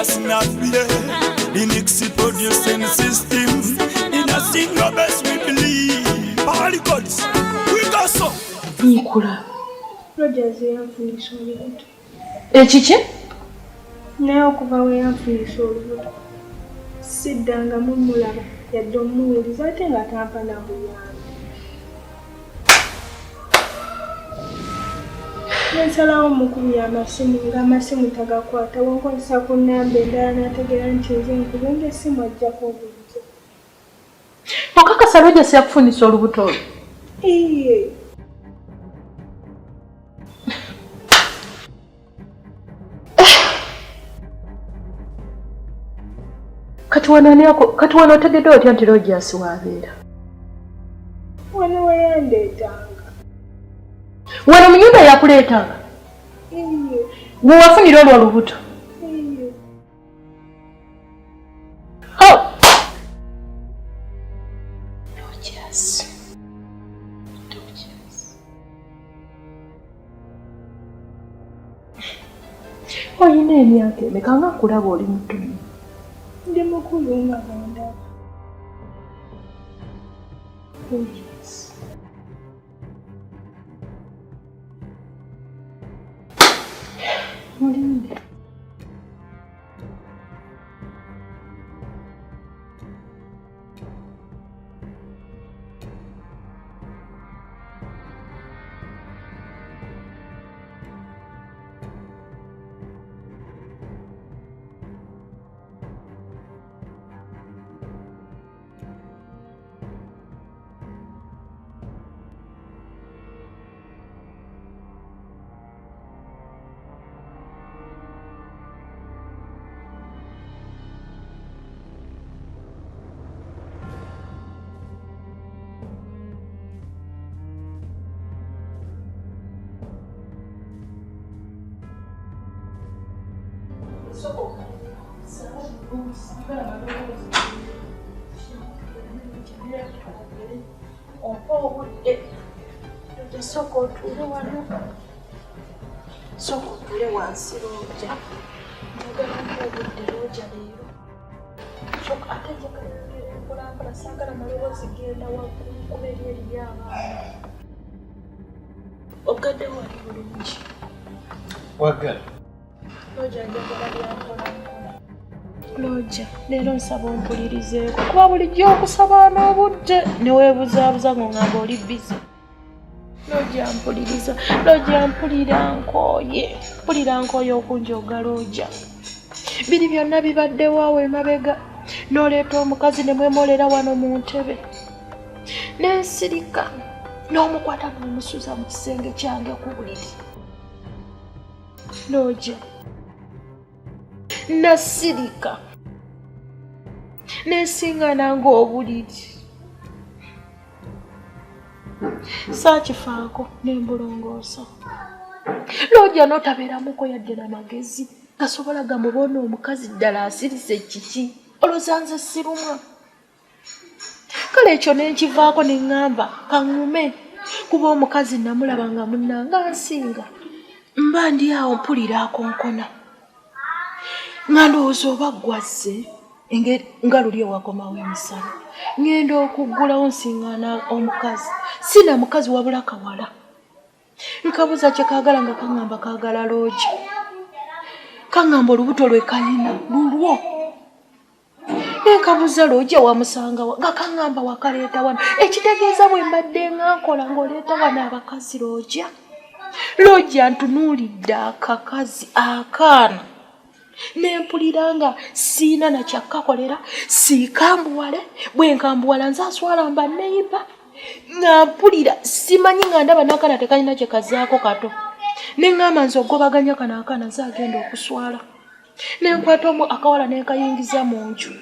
just not fear. The Nixie producing system. In a single best we believe. All the gods, we got some. Nikula. Rogers yanfunisha olubuto. Ekiki? Naye okuva we yanfunisha olubuto. Siddanga mumulaba yadde omuwuliza ate nga tampa na buyambi. Nensalawo mukubi y'amasimu ng'amasimu tagakwata wankozesa ku nnamba endala n'ategeera nti nze nkubunga essimu ajjako obulizo. Okakasa Rogers yakufunisa olubuto olwo? Iye. Kati wano otegedde otya nti Rogers waabeera? Wano we yandeetanga. Wano mu nnyumba yakuleetanga? Iye. Gwe wafunira olwo olubuto? Iye. Rogers. Oyina emyaka emeka nga nkulaba oli mutono? Ndi mukulu nga bw'ondaba. Rogers. Mulinde. Soko otule wano. Soko otule wansi Roja. Njagala nkobudde Roja leero. Soko ate njagala mpolampola saagala maloboozi genda waggulu kuba eri eri abaana. Ogadde wali bulungi. Wagala. Roja njagala byampolampola. Roja, leero nsaba ompulirizeeko kuba bulijjo okusaba n'obudde ne weebuzaabuza ng'ongamba oli busy. Roja mpuliriza, Roja mpulira nkooye. Mpulira nkooye okunjoga Roja. Biri byonna bibaddewo awo emabega. N'oleeta omukazi ne mwemolera wano mu ntebe. N'ensirika. N'omukwata n'omusuza mu kisenge kyange ku buliri. Roja. Nasirika. N'esiŋŋana ng'obuliri. Saakifaako n'embulongoosa. Roja n'otabeeramuko yadde n'amagezi gasobola gamubona omukazi ddala asirise kiki olowooza nze sirumwa. Kale ekyo ne nkivaako ne ŋŋamba kaŋŋume kuba omukazi namulaba nga munnanga nsinga. Mba ndi awo mpulira akonkona. Nga ndowooza oba ggwazze nga luli ewakomawo emisana. Ngenda okuggulawo nsiŋŋaana omukazi. Sina mukazi wabula kawala. Nkabuuza kye kaagala nga kaŋŋamba kaagala Roja. Kaŋŋamba olubuto lwe kayina lulwo. Nenkabuuza Roja wamusanga wa nga kaŋŋamba wakaleeta wano. Ekitegeeza bwe mbadde nga nkola ng'oleeta wano abakazi Roja. Roja ntunuulidde akakazi akaana. Nempulira nga siina na kyakkakolera siikambuwale bwe nkambuwala nze aswala mba nneyiba. Nga mpulira simanyi nga ndaba n'akaana tekalina kye kazaako kato. Ne ŋŋamba nze ogobaganya kano akaana nze agenda okuswala. Ne nkwata omu akawala ne nkayingiza mu nju.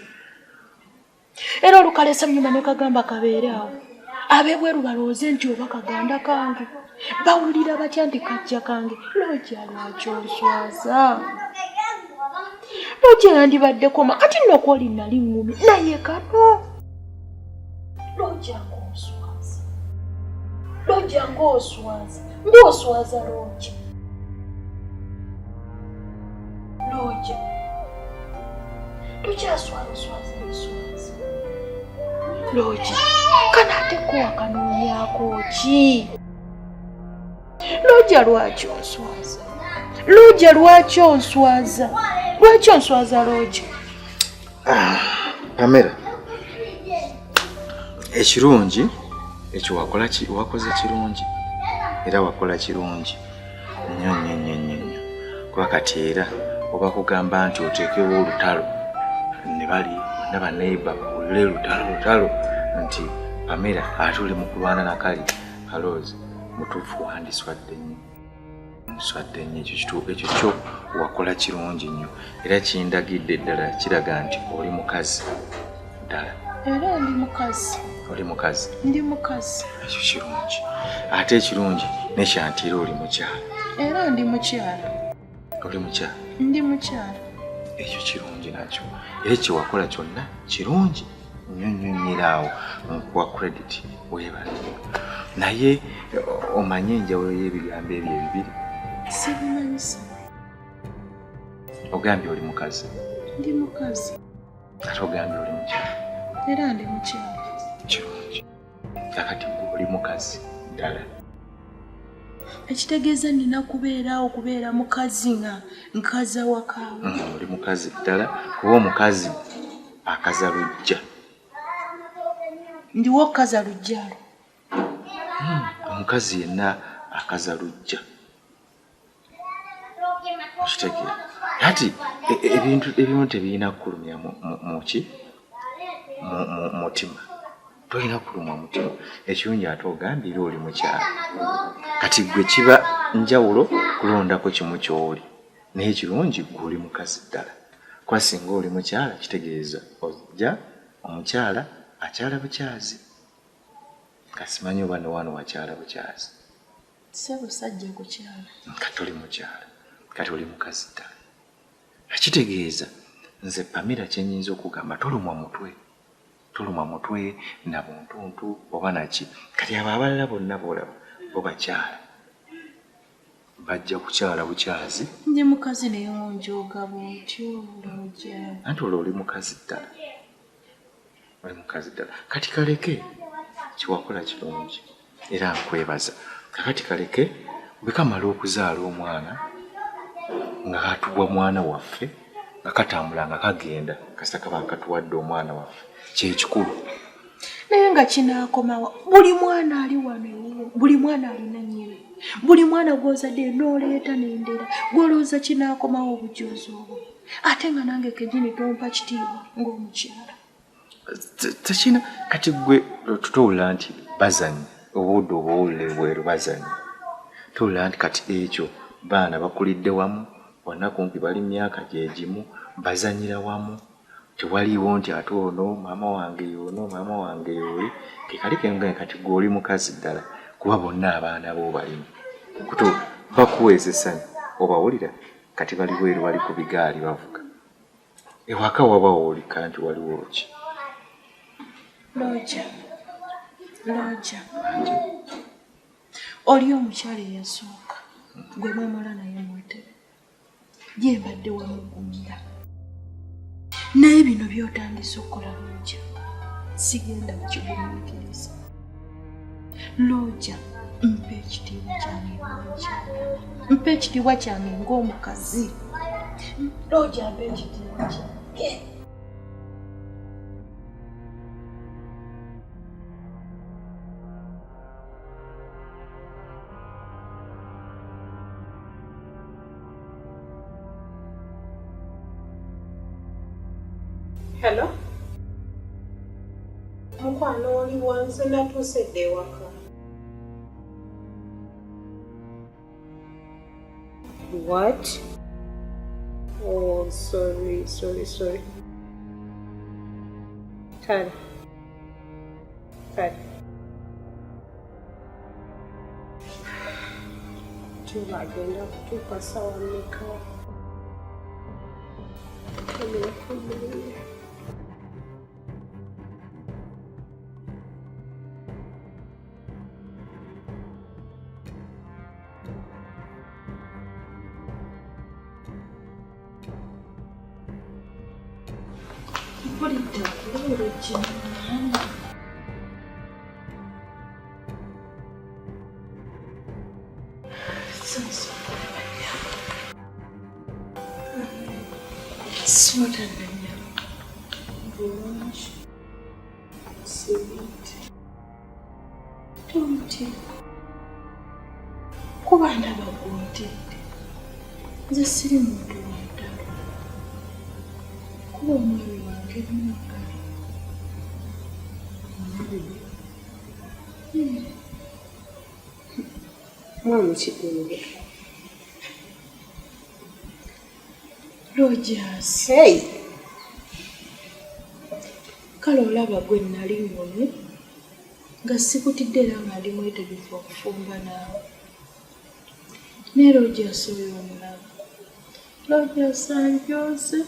Era olukaleesa nnyuma ne kagamba kabeere awo. Ab'ebweru balowooze nti oba kaganda kange. Bawulira batya nti kajja kange. Roja lwaki oswaza? Roja yandibaddeko kati nno kwoli nali ŋŋumi naye kano. Roja ng'oswaza. Roja ng'oswaza. Ng'oswaza. Roja. Tukyaswaluswaza buswazi. Loogi, kana ate ko akanoonyako ki? Loogi lwaki onswaza? Loogi lwaki onswaza? Lwaki onswaza Loogi? Pamela, ekirungi ekyo wakoze kirungi era wakola kirungi nnyo. Kuba kati era oba kugamba nti oteekewo olutalo ne bali bonna baneiba bakulire lutalo nti Pamela ate oli mu kulwana na Kali Kaloozi, mutuufu wandiswadde nnyo. Ekyo kyo wakola kirungi nnyo era kindagidde ddala kiraga nti oli mukazi ddala. Era ndi mukazi. Oli mukazi? Ndi mukazi. Ekyo kirungi. Ate ekirungi ne Shantiira oli mukyala. Era ndi mukyala. Oli mukyala? Ndi mukyala. Ekyo kirungi nakyo. Era kye wakola kyonna kirungi nnyo awo nkuwa credit weebale. Naye omanye enjawulo y'ebigambo ebyo ebibiri? Sibimanyisa. Ogambye oli mukazi? Ndi mukazi. Ate ogambye oli mukyala? Era ndi mukyala. Kirungi. Kakati oli mukazi ddala. Ekitegeeza nina kubeera mukazi nga nkaza wakaawe. Oli mukazi ddala kuba omukazi akaza lujja. Ndiwo kaza lujjalo. Omukazi yenna akaza lujja. Okitegeera. Kati ebintu ebimu tebirina kukulumya muki mu mutima. Tolina kulumwa mutima. Ekirungi ate ogambye era oli mukyala. Kati gwe kiba njawulo kulondako kimu ky'oli. Naye ekirungi gwe oli mukazi ddala. Kuba singa oli mukyala kitegeeza ojja omukyala akyala bukyazi. Kasimanyi oba ne wano wakyala bukyazi. Ssemusajja kukyala. Kati oli mukyala. Kati oli mukazi ddala. Ekitegeeza nze Pamela kye nnyinza okugamba tolumwa mutwe na buntuntu oba naki. Kati abo abalala bonna boolaba bo bakyala. Bajja kukyala bukyazi. Ndi mukazi naye onjooga bw'otyo Loogi. Anti olwo oli mukazi ddala. Oli mukazi ddala. Kati kaleke kiwakola kirungi era nkwebaza. Kakati kaleke bwe kamala okuzaala omwana nga katubwa mwana waffe nga katambula nga kagenda kasita kaba katuwadde omwana waffe kyekikulu. Naye nga kinaakomawa buli mwana ali wano, buli mwana alina nnyiwe, buli mwana gw'ozadde n'oleeta n'endera gw'olowooza kinaakomawo obujoozi obwo. Ate nga nange kennyini tompa kitiibwa ng'omukyala. Tekina kati gwe tutowulira nti bazannya obudde obwowulire bweru bazannya. Towulira nti kati ekyo baana bakulidde wamu bonna kumpi bali myaka gyegimu bazanyira wamu. Tewaliiwo nti ate ono maama wange y'ono maama wange y'oli. Kekali kenga kati gwe oli mukazi ddala kuba bonna abaana bo balimu. Kuto bakuweeza essanyu obawulira kati bali bweru bali ku bigaali bavuga. Ewaka waba woolika nti waliwo ki? Loogi. Oli omukyala eyasooka gwe mwamala naye mwetebe. Gye mbadde wamugumira. Naye bino by'otandise okukola Loogi sigenda kukigumiikiriza. Loogi, mpa ekitiibwa kyange ng'omukyala. Mpa ekitiibwa kyange ng'omukazi. Loogi mpa ekitiibwa kyange. Hello? Mukwano oli wansi natuusedde ewaka. What? Oh, sorry. Kale. Tubagenda kutuuka sawa mmeka? Mpulidde okulaba kino mwana. Sota nanya. Bulungi. Sweet. Tonti. Kuba ndaba gw'ontidde. Nze siri muntu w'entalo. Kuba omwami wange mwagala. Mwami kidunge. Rogers. Hey! Kale olaba gwe nali nnyonyi nga sikutidde era nga ndi mwetegefu okufumba naawe. Ne Rogers oyo omulaba. Rogers anjooze.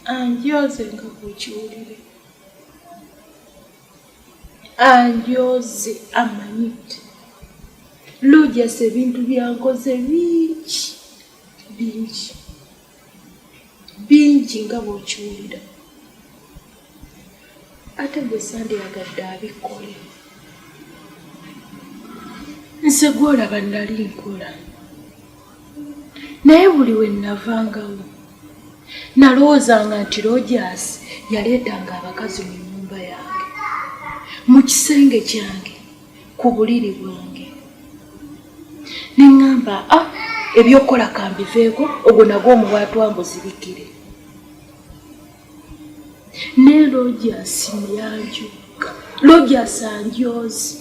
Anjooze nga bwekiwulire. Anjooze amanyite. Rogers ebintu byankoze bingi nga bw'okiwulira. Ate gwe sandyagadde abikole. Nze gw'olaba nali nkola. Naye buli we navangawo nalowoozanga nti Rogers yaleetanga abakazi mu nnyumba yange, mu kisenge kyange, ku buliri bwange. Ne ŋŋamba ebyokukola kambiveeko, ogwo nagwo omuwaatu ambuzibikire. Ne Rogers yanjuka. Rogers anjooze.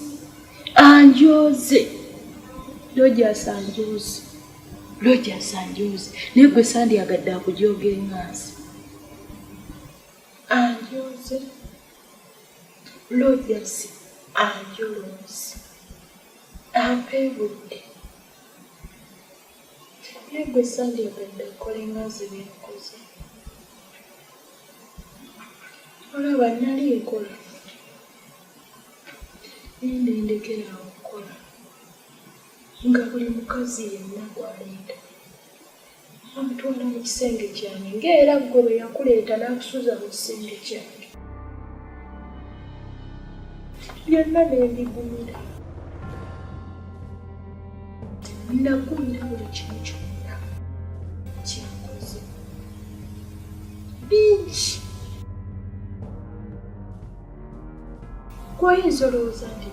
Naye gwe sandyagadde akujooga enganzi. Anjooze. Rogers anjolooze. Ampeebudde. Naye gwe sandyagadde akola enganzi byenkoze. Olaba nali nkola. Nende ndekera okukola. Nga buli mukazi yenna gw'aleeta amutwala mu kisenge kyange ng'era ggwe bwe yakuleeta n'akusuza mu kisenge kyange. Byonna ne mbigumira. Nagumira buli kimu kyonna kyankoze. Bingi. Gw'oyinza olowooza nti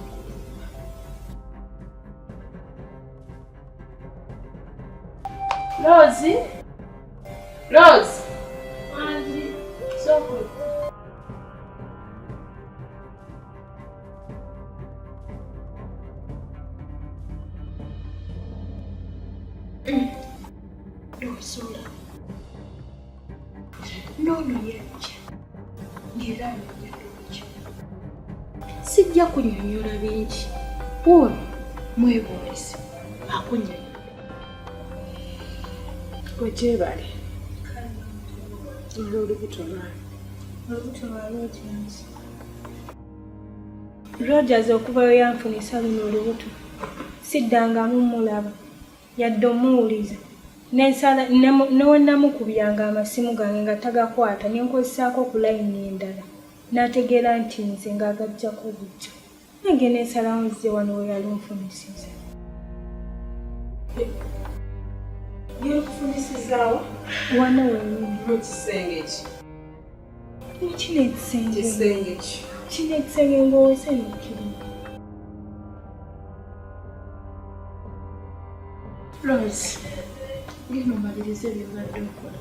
Rose? Angie, soko. Dosola. Nono yajja. Ng'era anoonya Rogi. Sijja kunnyonnyola bingi. Ono mwebonese akunnyonnyola. Wejebale. Olubuto lwange. Rogers okuva we yanfunisa luno olubuto siddangamu mulaba yadde omuwuliza newennamukubyanga amasimu gange nga tagakwata nenkozesaako ku layini endala n'ategeera nti nze ng'agajjako bujjo nange nensalawo nzze wano we yali nfunisiza. Yekufunisizaawa? Wano wennyini. Mu kisenge ki? Kino ekisenge. Kisenge ki? Kino ekisenge ng'owese n'okirimu. Rose, ngeno malirize byobadde okola.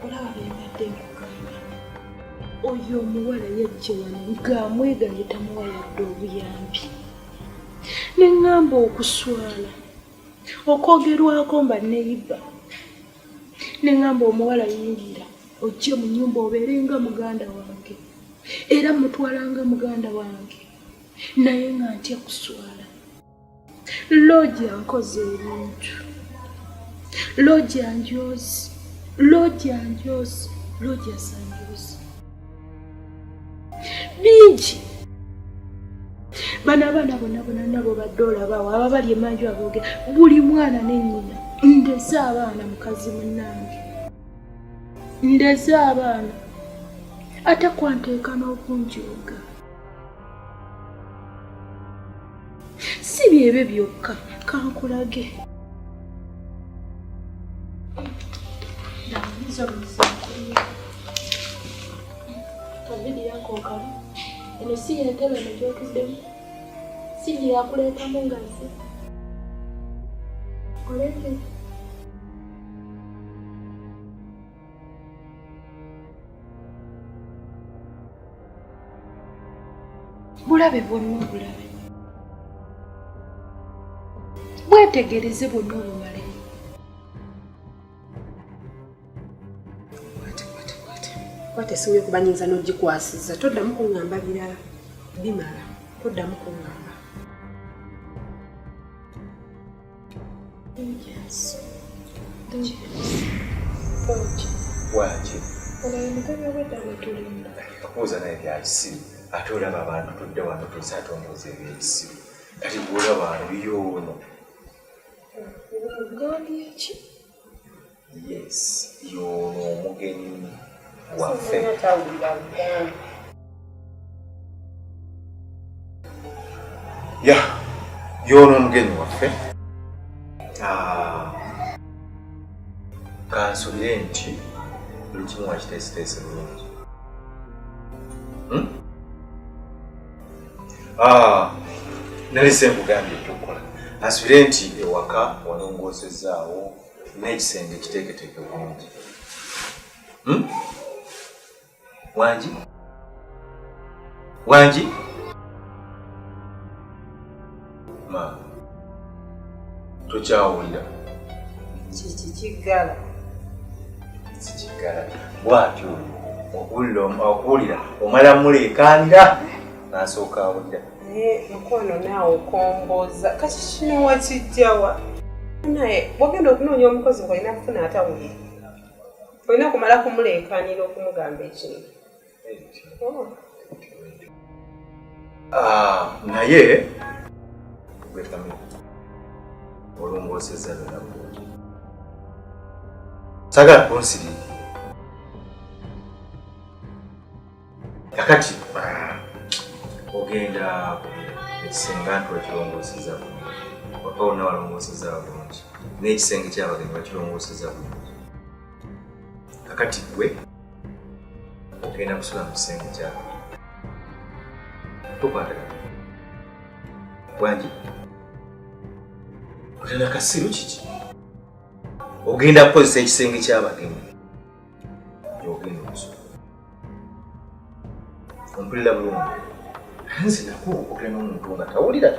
Olaba byembadde nkugamba. Oyo omuwala yajja wano ng'amwegaye tamuwa yadde obuyambi. Ne ŋŋamba okuswala, okwogerwako mba neyiba. Ne ŋŋamba omuwala yingira, ojje mu nnyumba obeere nga muganda wange. Era mutwala nga muganda wange. Naye nga ntya kuswala. Rogi ankoze ebintu. Rogi anjooze. Rogers anjooze. Bingi. Bano abaana bonna nabo badde olabawo aba bali emanju abooge buli mwana ne nnyina ndese abaana mukazi munnange ndese abaana ate kwanteeka n'okunjoga si byebyo byokka kankulage kabidi yako kali eno si yentebe nejotuddemu si gye yakuleetamu ngazi oleke bulabe bwonna obulabe bwetegereze bwonna obumale kwate siwe kubanyinza n'ogikwasiza toddamu kuŋŋamba birala bimala toddamu kuŋŋamba Waki? olaimukabya bweddawe tulinda Kakubuuza naye byakisiru ate olaba abantu tudde wano tuze ate ombuuza ebyekisiru kati bw'olaba wano biyoono. gandi eki Yes, yoono omugenyi waffe. Ya, yoono omugenyi waffe. Kansubire nti buli kimu wakiteesiteese bulungi. Nalese nkugambye ekyokukola. Asubire nti ewaka walongoosezaawo n'ekisenge kiteeketeeke bulungi. Wangi? Ma, tokyawulira. Kiggala. Sikigala. Bw'atyo okuwulira omala muleekaanira n'asooka awulira. Mukono naawe okomboza kati kino wakijjawa naye bwogenda okunoonya omukozi ng'olina kufuna atawulira olina kumala kumuleekaanira okumugamba ekintu. Naye gwekami olongoosezza byonna bulungi. Sagala kunsiriira. Kakati ogenda ekisenge anti wakirongoosezza bulungi. Waka wonna walongoosezza bulungi. N'ekisenge ky'abagenyi bakirongoosezza bulungi. Kakati gwe ogenda kusula mu kisenge ky'abagenyi. Tokwatagana. Wangi? Otenda kasiru kiki? Ogenda kukozesa ekisenge ky'abagenyi. Ogenda okusula. Ompulira bulungi. Nze nako okukira n'omuntu nga tawulira.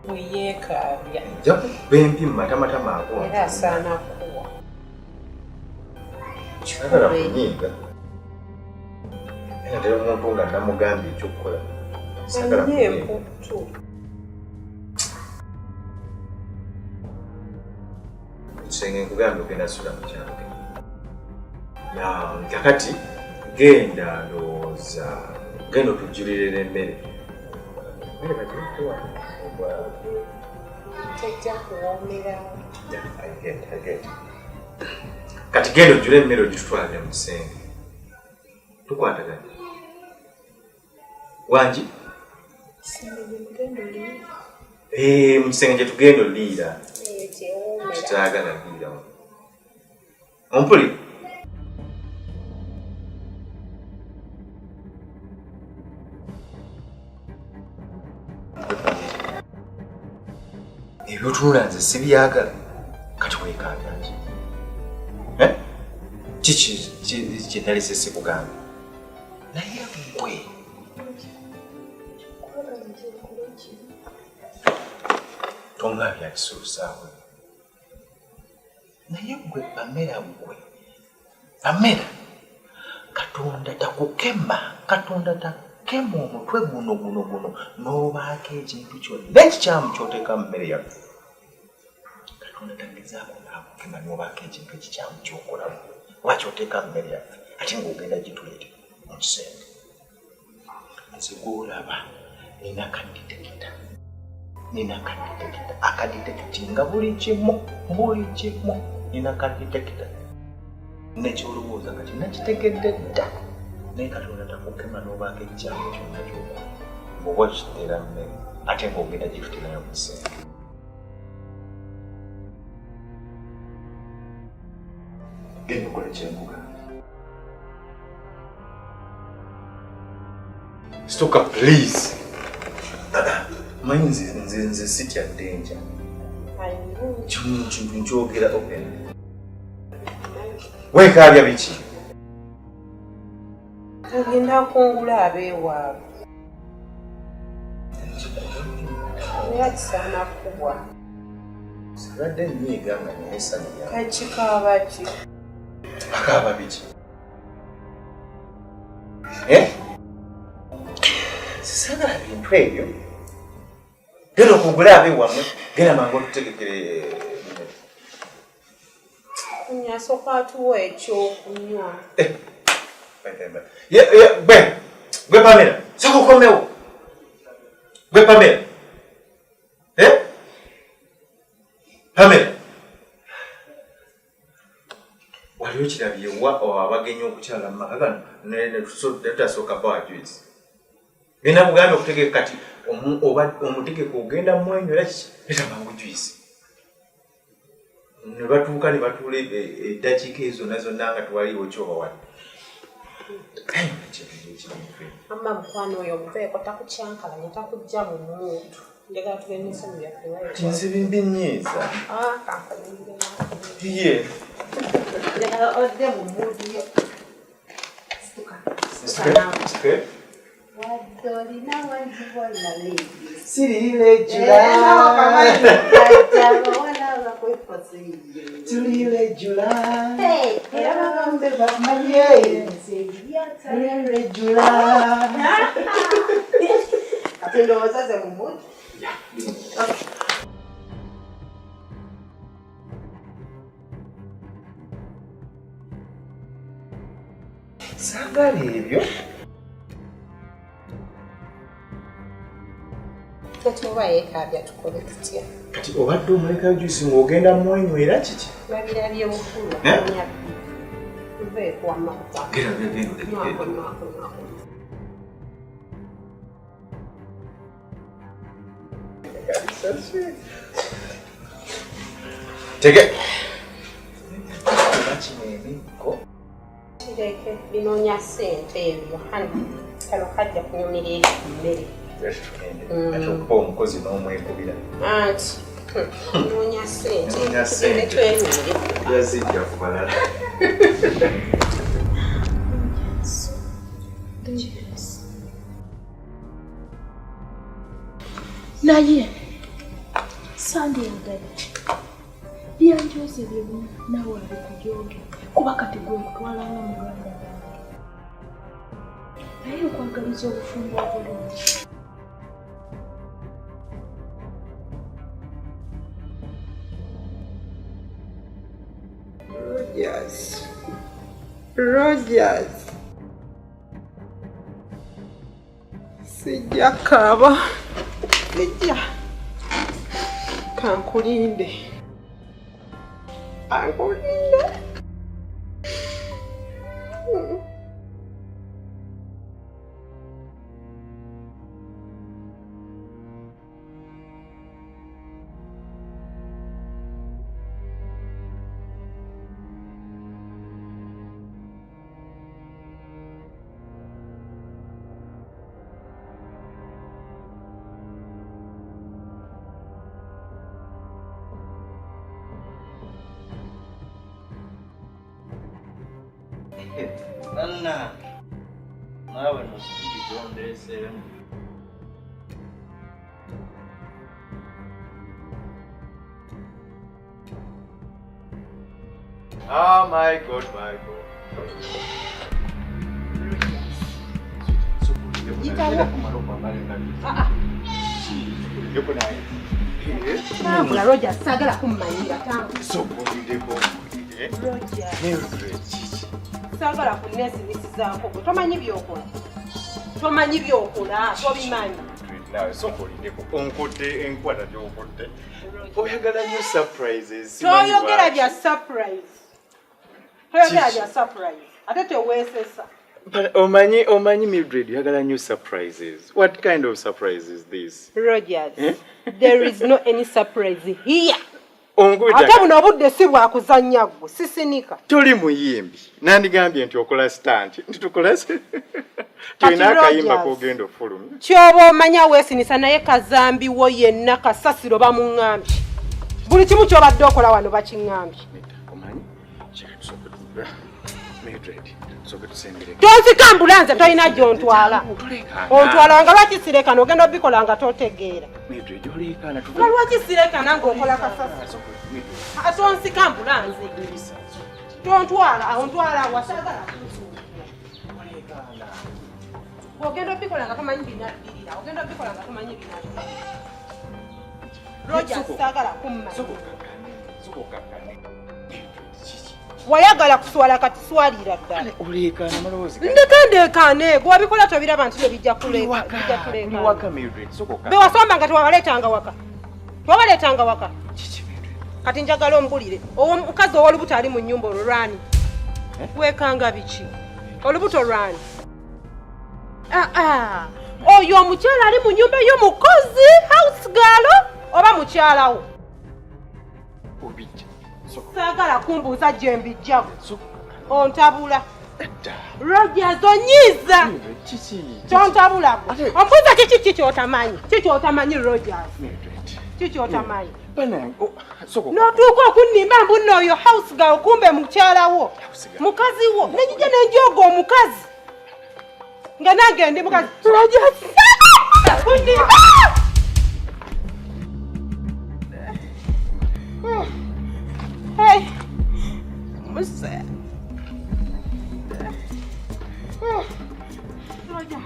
Weyeekaabya. Nja kuba empi mu matamatama ago. Era asaana kuwa. Sagala kunyiiga. Naye ate omuntu nga namugambye ekyokukola. Sagala kunyiiga. Emputtu. Ekisenge nkugambye ogenda sula mu kyange. Kakati genda ndowooza genda otujjulirira emmere. Emmere bagituwa Tejja kuwoomera. Kati genda ojjula emmere ogitutwalire mu kisenge. Tukwatagana. Wangi? Mu kisenge gye tugenda oliira. Kitayagala liira. Ompulira? Ebyotunula nze sibyagala kati weekaabya ki? Kiki kye nalese sikugamba? Naye gwe tongambya kisulusaawe. Naye gwe Pamela gwe. Pamela, Katonda takukema, Katonda takema omutwe guno n'obaako ekintu kyonna ekikyamu ky'oteeka mu mmere yaffe. Katonda tagezaako n'akukema n'obaako ekintu ekikyamu ky'okolamu oba ky'oteeka mu mmere yaffe ate ng'ogenda gituleete mu kisenge. Nze gw'olaba nina kaditekita akaditekiti nga buli kimu nina kaditekita nekyolowooza kati nakitegedde dda naye Katonda takukema n'obaako ekyamu kyonna kyokka oba kitera mmere ate ng'ogenda gifutirayo mu ssente. Genda okole kyenkugamba. Stoka please. Manyi nze sityadde enkya. Kintu nkyogera open. Weekaabya biki? Agenda kungula abeewaabwe. Era kisaana kubwa. Sigadde nnyiga nga neesanya. Kakikaaba ki? Akaaba biki? Sisagala bintu ebyo. Genda okugula abeewammwe, genda mangu otutegekere. Nyasooka atuwa ekyokunywa. Gwe Pamela, sooka okomewo. Gwe Pamela. Pamela. Waliwo kirabye wa abagenyi okukyala mu maka gano netutasooka bawa juice. Genda bugambe okutegeka kati omutegeka ogenda mwenyo era kiki leta mangu juice. Ne batuuka ne batuula eddakiika ezo zonna nga tewaliwo kyoba wali. Amma mukwano oyo omuveeko takukyankalanya takujja mu muntu. Njagala tugende n'essomo lyaffe. Kinzibimbi nnyiza. Kankalingire. Ye. Njagala odde mu muudi yo. Situka. Wadde olina wanzibona leegi. Sirirejjula. Tulirejjula. Era bagambe bamanye. Tulirejjula. Ate ndowooza ze mu muudi. Saagala ebyo. Kati oba yeekaabya tukole tutya? Kati obadde omuleka juice ng'ogenda mwenywera kiki? Babirabye mukulu. Tuveeko wammakuta. Genda. Tege. Kireke binoonya ssente ebyo. Kano kajja kunyumira emmere. Ate okuba omukozi n'omwekubira. Anti binoonya ssente. Twenyumire. Yazijja ku balala. Naye sandiyagala byanjoze byonna nawe abikujonge kuba kati gwe mutwala nga muganda wange naye okwagaliza obufumbo obulungi. Rogers. Sijja kaaba. Nejja. Kankulinde. Ankulinde. Anna, nawe nosijidondesere. Oh my God, my God. Tambula Roger, sagala kummanyira tambula. Sagala kunesimisizaako gwe tomanyi byokola. Tomanyi byokola, tobimanyi. nawe sokolindeko onkodde enkwata gyokodde oyagala nnyo surprises toyogera bya surprise toyogera bya surprise ate teweesesa omanyi Mildred yagala nnyo surprises. What kind of surprise is this? Rogers, there is no any surprise here. Ate buno obudde si bwakuzannya gwe sisinika toli muyimbi nandigambye nti okola stunt nti tukola tulina akayimba kogenda ofulumya kyoba omanya weesinisa naye kazambiwo yenna kasasiro bamuŋŋambye buli kimu kyobadde okola wano bakiŋŋambye omanyi Mildred soke tusembere tonzika ambulanse tolina gyontwala ontwala nga lwaki sirekana ogenda obikola nga totegeera Mildred olekana lwaki sirekana ng'okola kasasiro tonzika ambulanse tontwala ontwala wasagala ogenda obikola nga tomanyi binabbirira ogenda obikola nga tomanyi binabbirira Roger sagala kumma wayagala kuswala kati swalira ddala olekana malowoozi ndekandekane gwe wabikola tobiraba nti bijja kuleka be wasomba nga tewabaleetanga waka tewabaleetanga waka kati njagala ombulire omukazi ow'olubuto ali mu nnyumba olwani weekanga biki olubuto lwani oyo omukyala ali mu nnyumba y'omukozi house girl oba mukyalawo saagala kumbuuza gye mbijjago ontabula Rogers onyiiza kyontabulago ombuuza kiki kikyotamanyi Rogers kikyotamanyi n'otuuka okunnimba mbu nno oyo house girl kumbe mukyalawo mukazi wo nejija nenjoga omukazi nga nange ndi mukazi Rogers kunnimba hey Musa Roger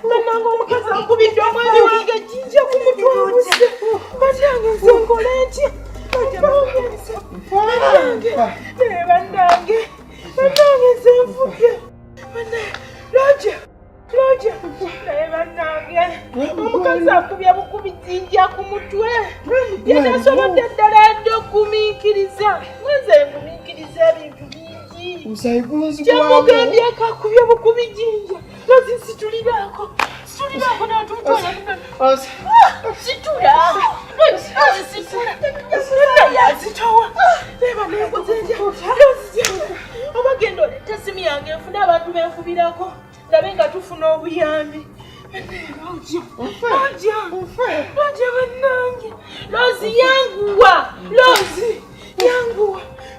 Banango omukazi akubidde omwami wange jinja ku mutwe obuse banange nzengole ntya banange nzenfuge Roger naye banange omukazi akubye bukubi jinja ku mutwe yenasobodde ddala adde okumiikiriza mwenze ngumiikiriza ebintu bingi kyamugambye akakubye bukubi jinja Lozi situlibaako n'atumutwala situla Lozi situla yazitowa leba neegozenja Lozi obagenda oleta simu yange enfuna abantu benfubirako ndabe nga tufuna obuyambi Roger bannange Lozi yanguwa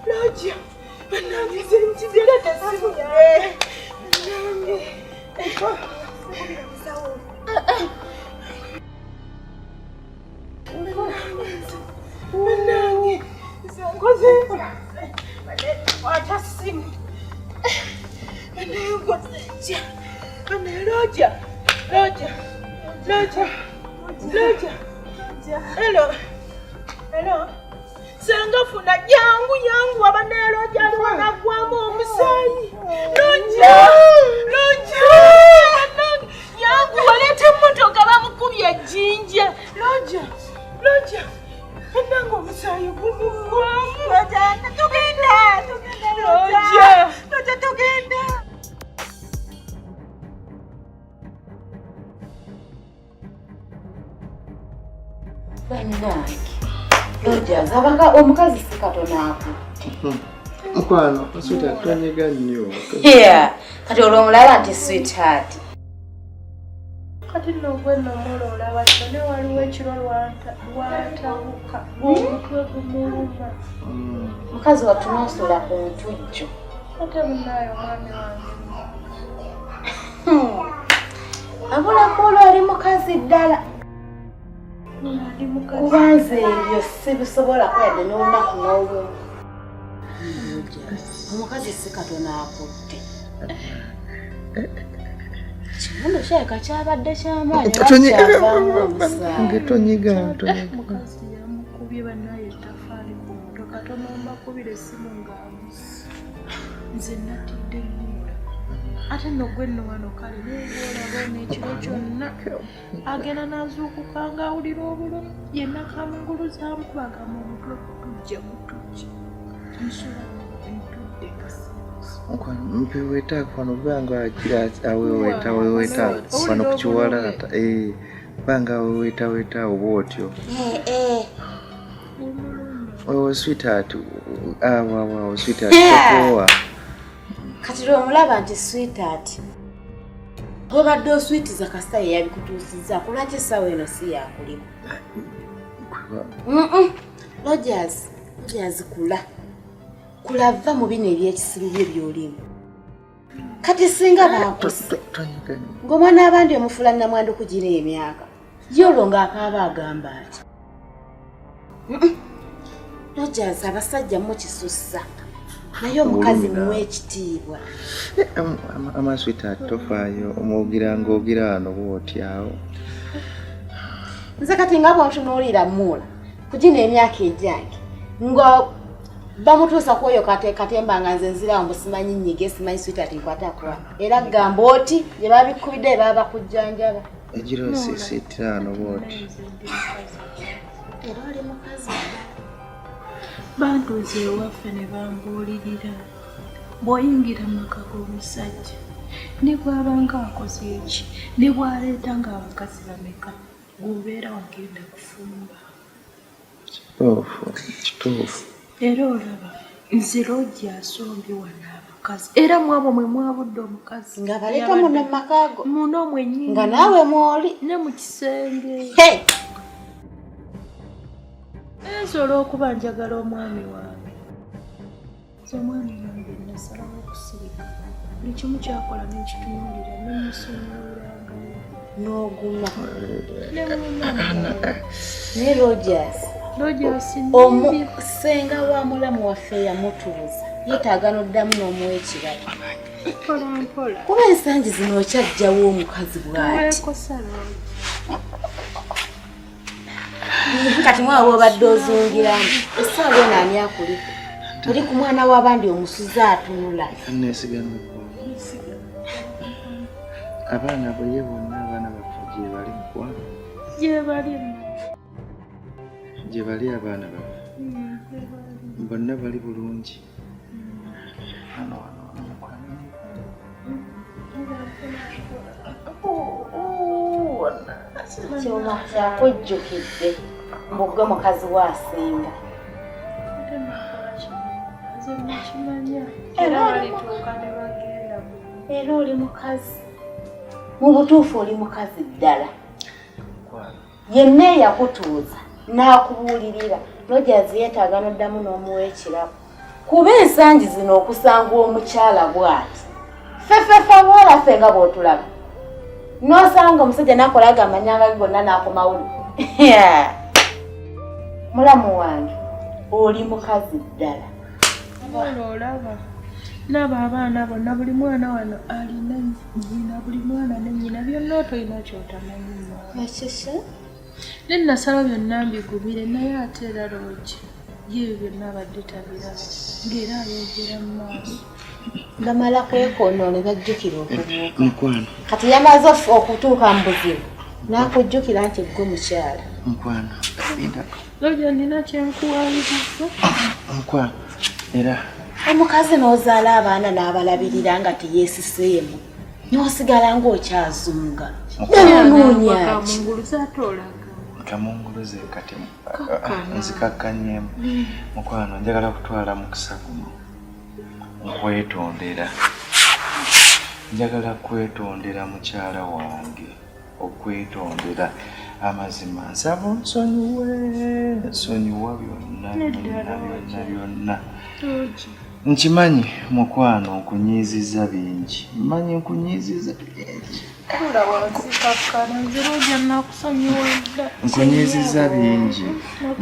Roger bannange zenjigerete simu yange bannange Banange, zengoze wata simu banengoze bane Roger hello sangafuna jangu abane Roger aliwanagwamu omusaayi Roger yangu walete mmotoka bamukubye jinja Roger nange omusaayi gumugwamu tugenda bannange Rogers abanga omukazi si Katonda akutte mukwano asuta tonyega nnyo kati olwomulaba nti sweetheart kati nogwe nomula olaba kyone waliwo ekiro lwatabuka omutwe gumuluma mukazi wattu nosula ku ntujjo ate munayo omwami wange abulako olwo ali mukazi ddala kubanze ebyo sibisobola kwedde n'olunaku n'olumu omukazi si Katonda akutte Mundo shaka kyabadde kyamaanyi tonyiga mukazi yamukubye bannaye ettafaali ku mutwe katono mbakubira essimu ng'amusi nze natidde nnyo ate nno gwe nno wano kale neegoolaba n'ekiro kyonna agenda n'azuukuka ng'awulira obulumi yenna kamunguluza amukubaga mu mutwe tujja nsula ntudde mpeweeta kwano banga akira aweweeta kwano ku kiwalaata banga aweweeta oba otyo sweetheart sweetheart tokowa kati lwomulaba nti sweetheart obadde oswitiza kasita yeyabikutuusizza kulwaki essaawa eno si yakulimu Rogers kulava mu bino ebyekisiru bye by'olimu kati singa baakuse ng'omwana abandi omufuula nnamwandu kugira emyaka ye olwo ng'akaaba agamba ati Rogers abasajja mukisussa naye omukazi muwe ekitiibwa amasweetheart tofaayo omwogira ng'ogira wano bw'otyawo nze kati nga bwontunuulira muula kugina emyaka egyange nga bamutuusa kwoyo katemba nga nze nzirawo mbu simanyi nnyige simanyi sweetheart nkwatakuba era gamba oti gye babikubidde baba bakujjanjaba egiro sisitiraano bwoti era oli mukazi bantuuza ewaffe ne bambuulirira bw'oyingira mu maka g'omusajja ne bw'abanga akoze eki ne bw'aleeta ng'abakazi bameka g'obeera wagenda kufumba kituufu era olaba nze Loogi asombye wano abakazi era mwabo mwe mwabudde omukazi nga baleeta muno mu makaago muno mwennyini nga naawe mwoli ne mu kisenge hey! Nsobola okuba njagala omwami wange nze omwami wange nasalawo okusirika buli kimu kyakola n'ekitunuulira nemusonyiwiranga n'oguma ne munange ne Rogers senga wa mulamu waffe yamutuuza yeetaaga n'oddamu n'omuwa ekirabo mpolampola kuba ensangi zino okyajjawo omukazi bw'ati kati mwawe obadde ozungiramu essaawa eno ani akuliko oli ku mwana w'abandi omusuze atunula neesigameko abaana bwe bonna abaana baffe gye bali mukwano gye bali abaana baffe bonna bali bulungi kyoma kyakujjukidde mbugwe mukazi waasinga era oli mukazi mu butuufu oli mukazi ddala yenna eyakutuuza n'akubuulirira Rogers yeetaaga n'oddamu n'omuwa ekirabo kuba ensangi zino okusanga omukyala bw'ati ffeffeffe abawalaffe nga bw'otulaba n'osanga omusajja n'akolaga amanyanga ge gonna n'akomawuli mulamu wange oli mukazi ddala olaba nabo abaana bonna buli mwana wano alina nnyina buli mwana ne nnyina byonna otolina kyotamanyi ekisa ne nasala byonna mbigumire naye ate era Loogi yeebyo byonna abadde tabiraba ng'era ayogera mu maaso ngamala kwekonoone bajjukira okubuuka mukwano kati yamaze okutuuka mu buzibu n'akujjukira nti ggwe mukyala mukwano Loogi nina kyenkuwaayiriza mukwano era omukazi n'ozaala abaana n'abalabirira nga teyeesiseemu n'osigala ng'okyazunga nonoonyaki kamunguluze kati nzikakkanyemu mukwano njagala kutwala mukisa guno nkwetondera njagala kwetondera mukyala wange okwetondera amazima nsaba nsonyiwa byonna nkimanyi mukwano nkunyiiziza bingi mmanyi nkunyiiziza bingi nkunyiiziza bingi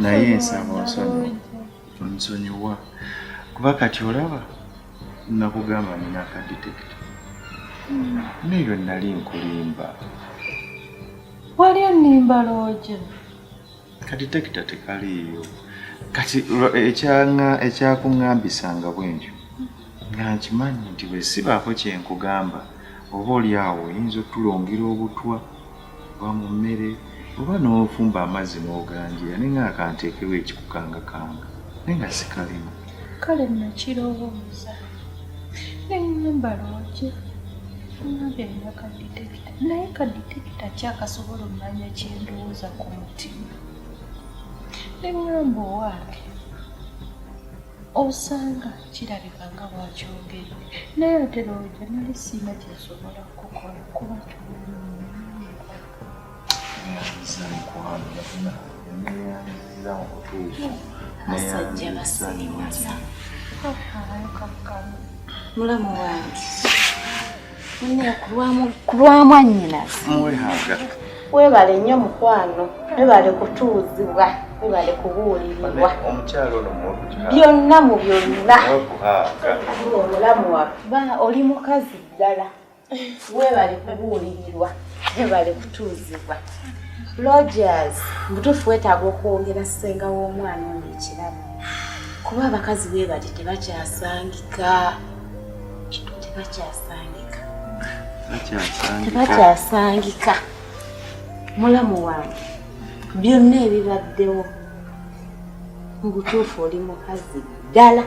naye nsaba nsonyiwa kuba kati olaba nakugamba nina akadetekita neyo nali nkulimba. Wali onnimba Looja? Kati tekita tekaliyo. Kati ekyakuŋŋambisanga bwentyo nga nkimanyi nti bwe sibaako kye nkugamba oba oli awo oyinza otulongera obutwa oba mu mmere oba n'ofumba amazzi n'oganjira naye nga akanteekewo ekikukangakanga naye nga sikalimu. Kale nakirowooza neŋŋamba Looja ŋŋambye nina kaditekita naye kaditekita kyakasobola omanya kye ndowooza ku mutima. Neŋŋamba owange osanga kirabika nga bwakyogedde naye ate Looja nali siina kyensobola kukola kuba Basajja basirimusa. Mulamu wange munne kulwamu annyinaze. Weebale nnyo mukwano, weebale kutuuzibwa, weebale kubuulirirwa. Omukyalo ono mukukiha. Byonna mu byonna. Okuhaaga. Omulamu waffe oli mukazi ddala. Weebale kubuulirirwa, weebale kutuuzibwa. Rogers, butuufu weetaaga okwongera ssenga w'omwana ono ekirabo. Kuba abakazi weebale tebakyasangika. Tebakyasangika. Mulamu wange, byonna ebibaddewo mu butuufu oli mukazi ddala.